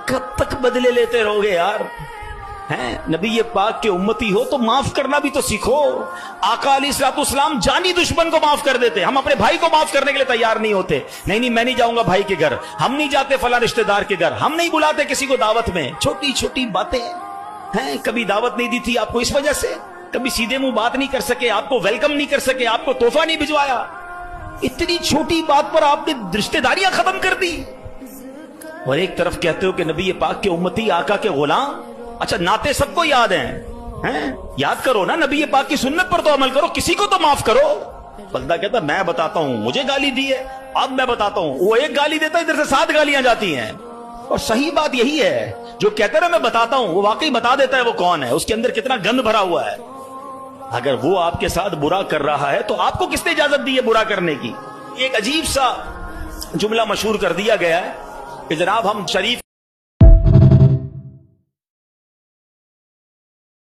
कब तक बदले लेते रहोगे यार? हैं नबी ये पाक के उम्मती हो तो माफ करना भी तो सीखो। आका अलैहिस्सलाम जानी दुश्मन को माफ कर देते, हम अपने भाई को माफ करने के लिए तैयार नहीं होते। नहीं मैं नहीं जाऊंगा भाई के घर, हम नहीं जाते फला रिश्तेदार के घर, हम नहीं बुलाते किसी को दावत में। छोटी छोटी बातें हैं, कभी दावत नहीं दी थी आपको इस वजह से, कभी सीधे मुंह बात नहीं कर सके, आपको वेलकम नहीं कर सके, आपको तोहफा नहीं भिजवाया, इतनी छोटी बात पर आपने रिश्तेदारियां खत्म कर दी। और एक तरफ कहते हो कि नबी पाक के उम्मती, आका के गुलाम। अच्छा नाते सबको याद हैं? याद करो ना, नबी पाक की सुन्नत पर तो अमल करो, किसी को तो माफ करो। बंदा कहता मैं बताता हूं, मुझे गाली दी है, अब मैं बताता हूं। वो एक गाली देता है, इधर से 7 गालियां जाती हैं। और सही बात यही है, जो कहता है मैं बताता हूं, वो वाकई बता देता है वो कौन है, उसके अंदर कितना गंद भरा हुआ है। अगर वो आपके साथ बुरा कर रहा है तो आपको किसने इजाजत दी है बुरा करने की? एक अजीब सा जुमला मशहूर कर दिया गया है कि जनाब हम शरीफ